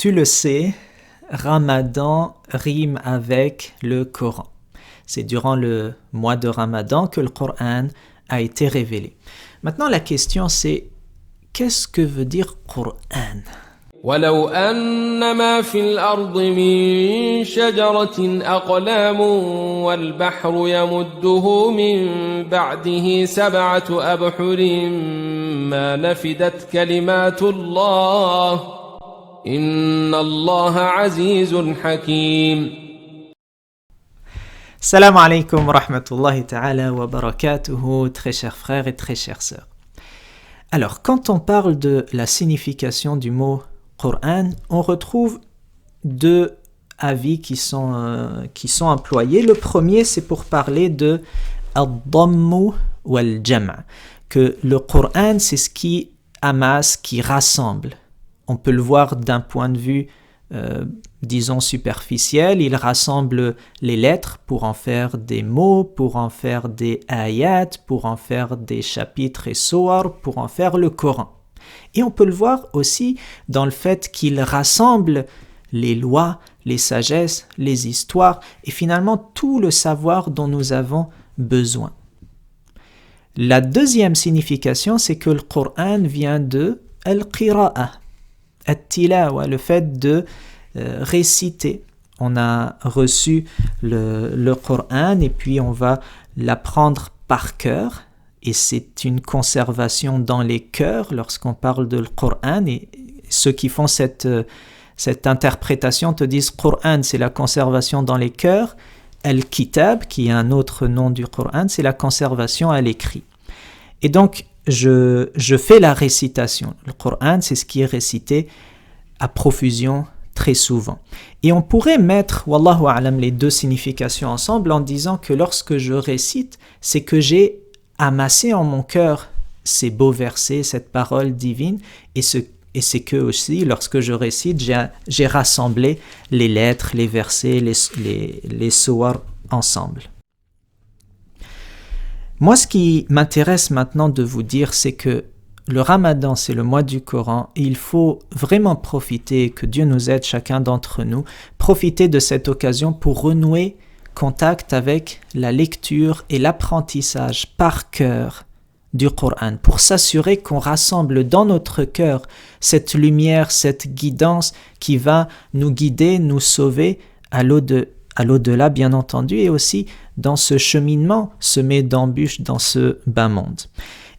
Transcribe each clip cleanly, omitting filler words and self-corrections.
Tu le sais, Ramadan rime avec le Coran. C'est durant le mois de Ramadan que le Coran a été révélé. Maintenant, la question c'est, qu'est-ce que veut dire Coran ? ولو أن ما في الأرض من شجرة أقلام والبحر يمده من بعده 7 أبحر ما نفدت كلمات الله إن الله عزيز حكيم. Salam alaikum wa rahmatullahi ta'ala wa barakatuhu, très chers frères et très chères sœurs. Alors, quand on parle de la signification du mot Coran, on retrouve deux avis qui sont employés. Le premier, c'est pour parler de al-dammu wal-jam', que le Coran, c'est ce qui amasse, qui rassemble. On peut le voir d'un point de vue, disons, superficiel. Il rassemble les lettres pour en faire des mots, pour en faire des ayats, pour en faire des chapitres et soar, pour en faire le Coran. Et on peut le voir aussi dans le fait qu'il rassemble les lois, les sagesses, les histoires et finalement tout le savoir dont nous avons besoin. La deuxième signification, c'est que le Coran vient de al-qira'a, at-tilawa, le fait de réciter. On a reçu le Coran et puis on va l'apprendre par cœur. Et c'est une conservation dans les cœurs lorsqu'on parle de le Coran. Et ceux qui font cette interprétation te disent Coran, c'est la conservation dans les cœurs. Al-Kitab, qui est un autre nom du Coran, c'est la conservation à l'écrit. Et donc, je fais la récitation. Le Coran, c'est ce qui est récité à profusion très souvent. Et on pourrait mettre, wallahu a'lam, les deux significations ensemble en disant que lorsque je récite, c'est que j'ai amassé en mon cœur ces beaux versets, cette parole divine, et c'est que aussi, lorsque je récite, j'ai rassemblé les lettres, les versets, les soar ensemble. Moi, ce qui m'intéresse maintenant de vous dire, c'est que le Ramadan, c'est le mois du Coran, et il faut vraiment profiter, que Dieu nous aide, chacun d'entre nous, profiter de cette occasion pour renouer contact avec la lecture et l'apprentissage par cœur du Coran, pour s'assurer qu'on rassemble dans notre cœur cette lumière, cette guidance qui va nous guider, nous sauver à l'au-delà, bien entendu, et aussi dans ce cheminement semé d'embûches dans ce bas monde.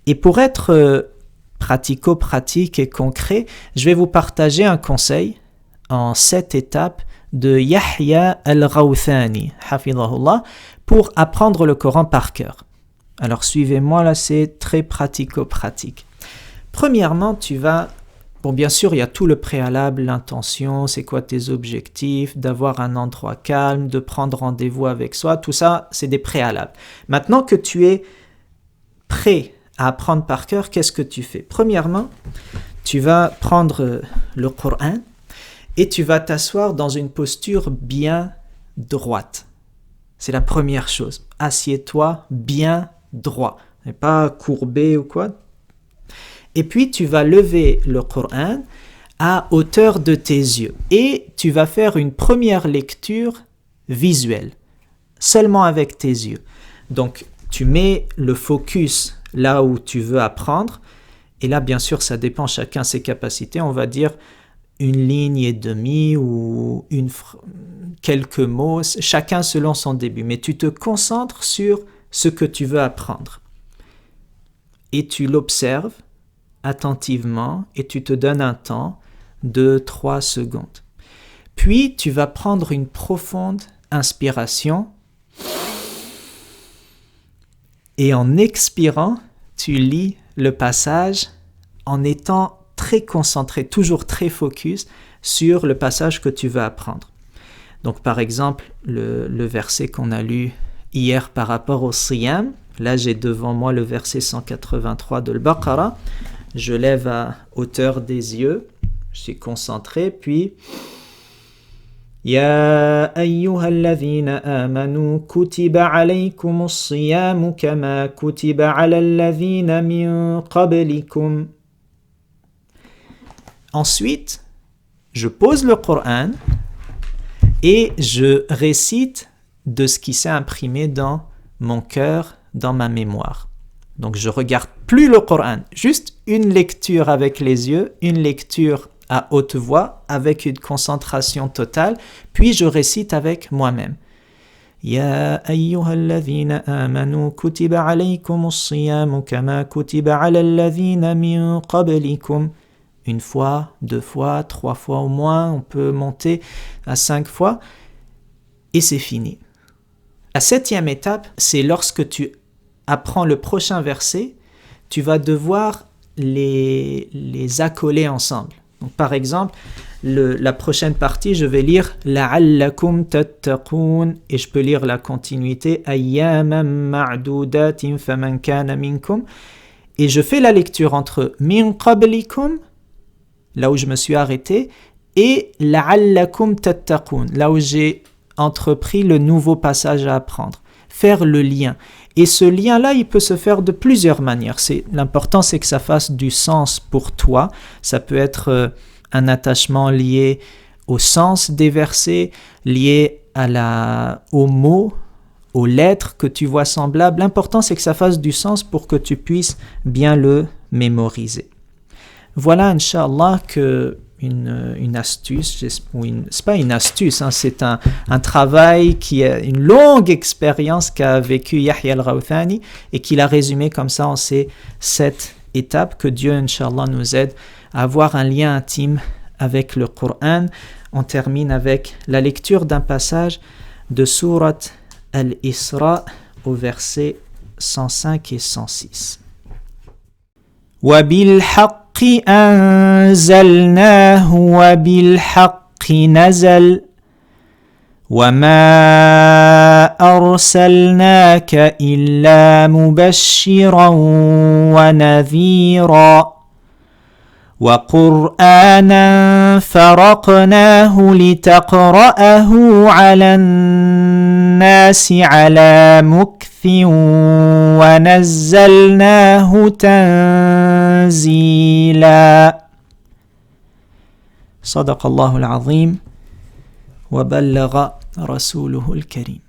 Et pour être pratico-pratique et concret, je vais vous partager un conseil en 7 étapes de Yahya al-Rawthani, hafidhahullah, pour apprendre le Coran par cœur. Alors suivez-moi, là c'est très pratico-pratique. Premièrement, bien sûr, il y a tout le préalable, l'intention, c'est quoi tes objectifs, d'avoir un endroit calme, de prendre rendez-vous avec soi, tout ça, c'est des préalables. Maintenant que tu es prêt à apprendre par cœur, qu'est-ce que tu fais ? Premièrement, tu vas prendre le Coran et tu vas t'asseoir dans une posture bien droite. C'est la première chose. Assieds-toi bien droit, et pas courbé ou quoi. Et puis tu vas lever le Coran à hauteur de tes yeux et tu vas faire une première lecture visuelle, seulement avec tes yeux. Donc tu mets le focus là où tu veux apprendre, et là bien sûr ça dépend, chacun ses capacités, on va dire 1 ligne et demie ou quelques mots, chacun selon son début, mais tu te concentres sur ce que tu veux apprendre et tu l'observes attentivement et tu te donnes un temps de 3 secondes. Puis tu vas prendre une profonde inspiration et en expirant, tu lis le passage en étant très concentré, toujours très focus sur le passage que tu veux apprendre. Donc par exemple, le verset qu'on a lu hier par rapport au Siyam, là j'ai devant moi le verset 183 de Al-Baqarah, je lève à hauteur des yeux, je suis concentré, puis يا أيها الذين آمنوا كتب عليكم الصيام كما كتب على الذين من قبلكم. Ensuite, je pose le Coran et je récite de ce qui s'est imprimé dans mon cœur, dans ma mémoire. Donc je regarde plus le Coran, juste une lecture avec les yeux, une lecture à haute voix, avec une concentration totale, puis je récite avec moi-même. Ya ayyuhalladhina amanu kutiba alaykumus siyamu kama kutiba ala alladhina min qablikum. Une fois, 2 fois, 3 fois au moins, on peut monter à 5 fois, et c'est fini. La 7e étape, c'est lorsque tu apprends le prochain verset, tu vas devoir les accoler ensemble. Donc, par exemple, la prochaine partie, je vais lire la'allakum tattaqoun et je peux lire la continuité ayyaman ma'dudatin faman kana minkum et je fais la lecture entre min qablikum, là où je me suis arrêté, et la'allakum tattaqoun, là où j'ai entrepris le nouveau passage à apprendre. Faire le lien. Et ce lien-là, il peut se faire de plusieurs manières. L'important, c'est que ça fasse du sens pour toi. Ça peut être un attachement lié au sens des versets, lié aux mots, aux lettres que tu vois semblables. L'important, c'est que ça fasse du sens pour que tu puisses bien le mémoriser. Voilà, Inch'Allah, une astuce, c'est pas une astuce, hein, c'est un travail qui est une longue expérience qu'a vécu Yahya al-Rawthani et qu'il a résumé comme ça en ces 7 étapes. Que Dieu, Inch'Allah, nous aide à avoir un lien intime avec le Coran. On termine avec la lecture d'un passage de Sourate Al-Isra au verset 105 et 106. Wa bil أنزلناه وبالحق نزل وما أرسلناك إلا مبشرا ونذيرا وقرآنا فرقناه لتقرأه على الناس على مكث ونزلناه تنزيلا صدق الله العظيم وبلغ رسوله الكريم.